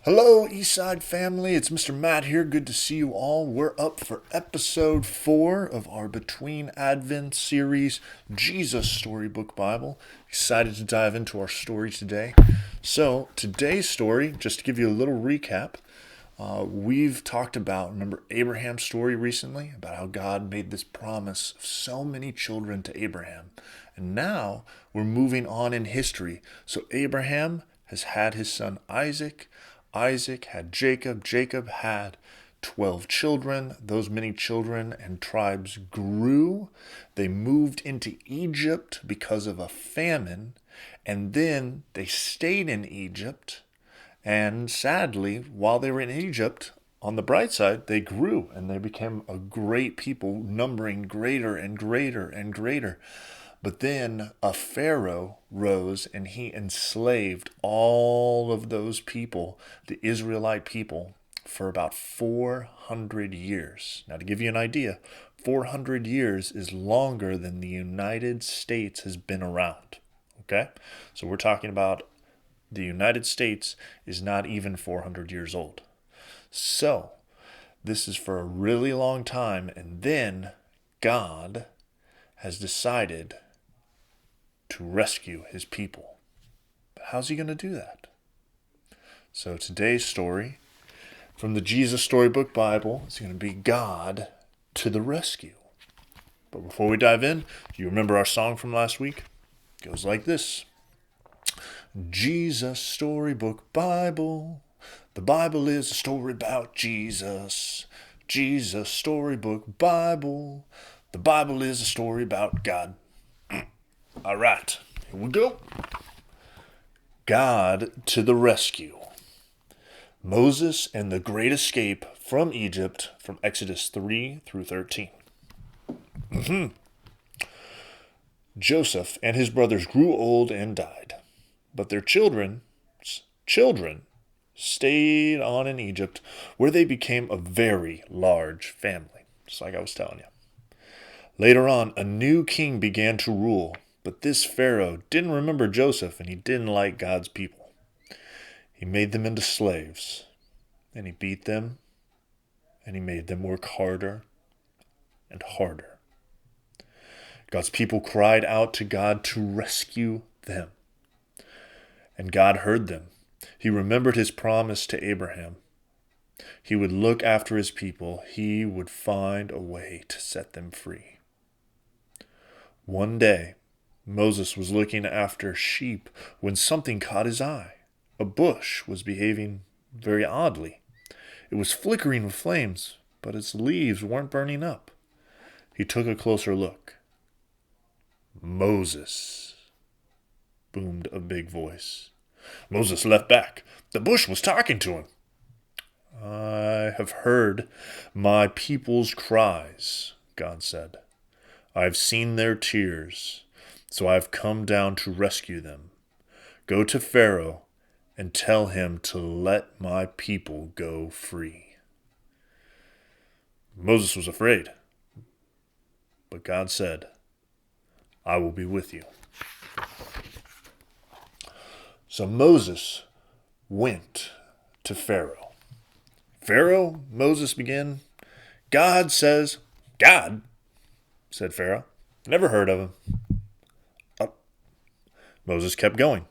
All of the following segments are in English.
Hello, Eastside family. It's Mr. Matt here. Good to see you all. We're up for episode 4 of our Between Advent series, Jesus Storybook Bible. Excited to dive into our story today. So, today's story, just to give you a little recap, we've talked about, remember Abraham's story recently, about how God made this promise of so many children to Abraham. And now we're moving on in history. So, Abraham has had his son Isaac. Isaac had Jacob. Jacob had 12 children. Those many children and tribes grew. They moved into Egypt because of a famine. And then they stayed in Egypt. And sadly, while they were in Egypt, on the bright side, they grew and they became a great people, numbering greater and greater and greater. But then a Pharaoh rose and he enslaved all of those people, the Israelite people, for about 400 years. Now, to give you an idea, 400 years is longer than the United States has been around. Okay? So we're talking about the United States is not even 400 years old. So, this is for a really long time, and then God has decided to rescue his people. But how's he going to do that? So today's story from the Jesus Storybook Bible is going to be God to the rescue. But before we dive in, do you remember our song from last week? It goes like this. Jesus Storybook Bible. The Bible is a story about Jesus. Jesus Storybook Bible. The Bible is a story about God. All right, here we go. God to the rescue. Moses and the great escape from Egypt from Exodus 3 through 13. Joseph and his brothers grew old and died, but their children stayed on in Egypt, where they became a very large family, just like I was telling you. Later on, a new king began to rule. But this Pharaoh didn't remember Joseph, and he didn't like God's people. He made them into slaves, and he beat them, and he made them work harder and harder. God's people cried out to God to rescue them, and God heard them. He remembered his promise to Abraham. He would look after his people. He would find a way to set them free. One day, Moses was looking after sheep when something caught his eye. A bush was behaving very oddly. It was flickering with flames, but its leaves weren't burning up. He took a closer look. Moses, boomed a big voice. Moses leapt back. The bush was talking to him. I have heard my people's cries, God said. I have seen their tears. So I have come down to rescue them. Go to Pharaoh and tell him to let my people go free. Moses was afraid, but God said, I will be with you. So Moses went to Pharaoh. Pharaoh, Moses began. God, said Pharaoh. Never heard of him. Moses kept going.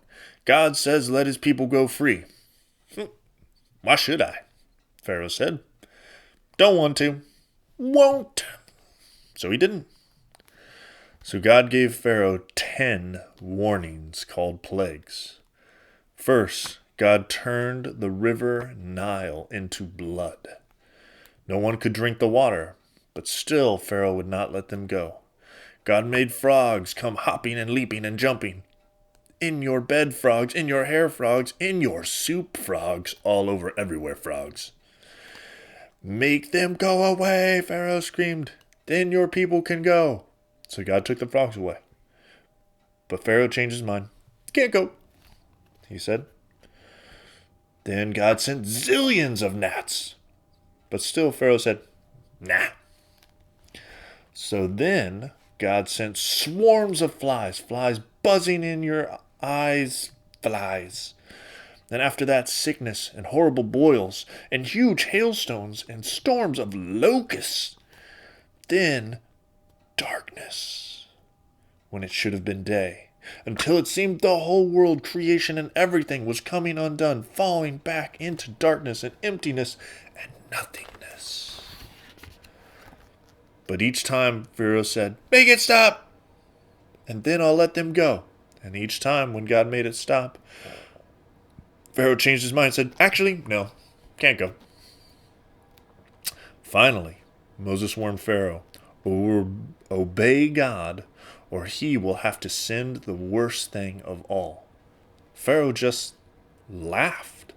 God says let his people go free. Why should I? Pharaoh said. Don't want to. Won't. So he didn't. So God gave Pharaoh 10 warnings called plagues. First, God turned the river Nile into blood. No one could drink the water, but still Pharaoh would not let them go. God made frogs come hopping and leaping and jumping. In your bed, frogs. In your hair, frogs. In your soup, frogs. All over, everywhere, frogs. Make them go away, Pharaoh screamed. Then your people can go. So God took the frogs away. But Pharaoh changed his mind. Can't go, he said. Then God sent zillions of gnats. But still Pharaoh said, nah. So then God sent swarms of flies buzzing in your eyes, flies. Then after that, sickness and horrible boils and huge hailstones and storms of locusts. Then darkness when it should have been day, until it seemed the whole world, creation and everything was coming undone, falling back into darkness and emptiness and nothingness. But each time Pharaoh said, "Make it stop, and then I'll let them go." And each time when God made it stop, Pharaoh changed his mind and said, "Actually, no, can't go." Finally, Moses warned Pharaoh, "Obey God, or he will have to send the worst thing of all." Pharaoh just laughed.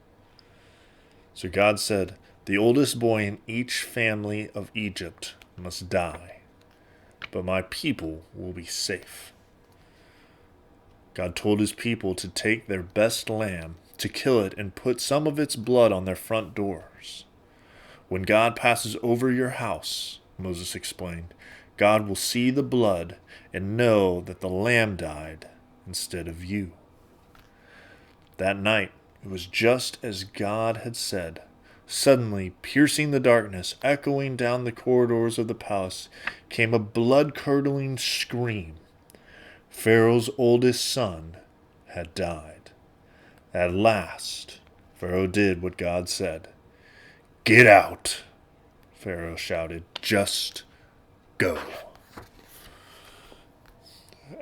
So God said, "The oldest boy in each family of Egypt must die, but my people will be safe." God told his people to take their best lamb, to kill it, and put some of its blood on their front doors. "When God passes over your house," Moses explained, "God will see the blood and know that the lamb died instead of you." That night, it was just as God had said. Suddenly, piercing the darkness, echoing down the corridors of the palace, came a blood-curdling scream. Pharaoh's oldest son had died. At last, Pharaoh did what God said. "Get out," Pharaoh shouted. "Just go."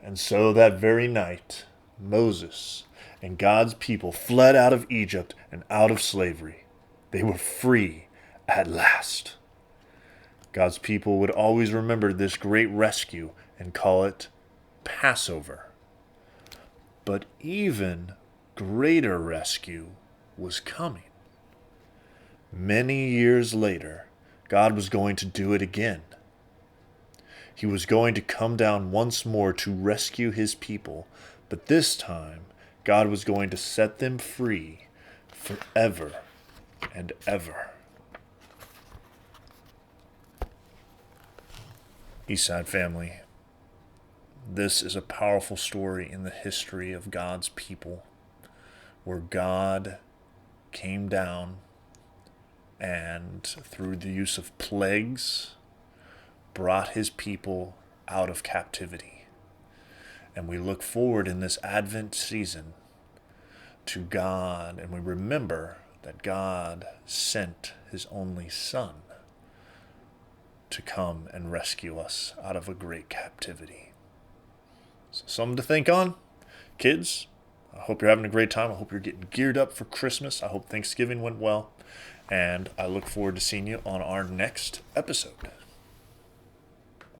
And so that very night, Moses and God's people fled out of Egypt and out of slavery. They were free at last. God's people would always remember this great rescue and call it Passover. But even greater rescue was coming. Many years later, God was going to do it again. He was going to come down once more to rescue his people, but this time, God was going to set them free forever and ever. Eastside family, this is a powerful story in the history of God's people, where God came down and through the use of plagues brought his people out of captivity. And we look forward in this Advent season to God, and we remember that God sent his only Son to come and rescue us out of a great captivity. So something to think on. Kids, I hope you're having a great time. I hope you're getting geared up for Christmas. I hope Thanksgiving went well. And I look forward to seeing you on our next episode.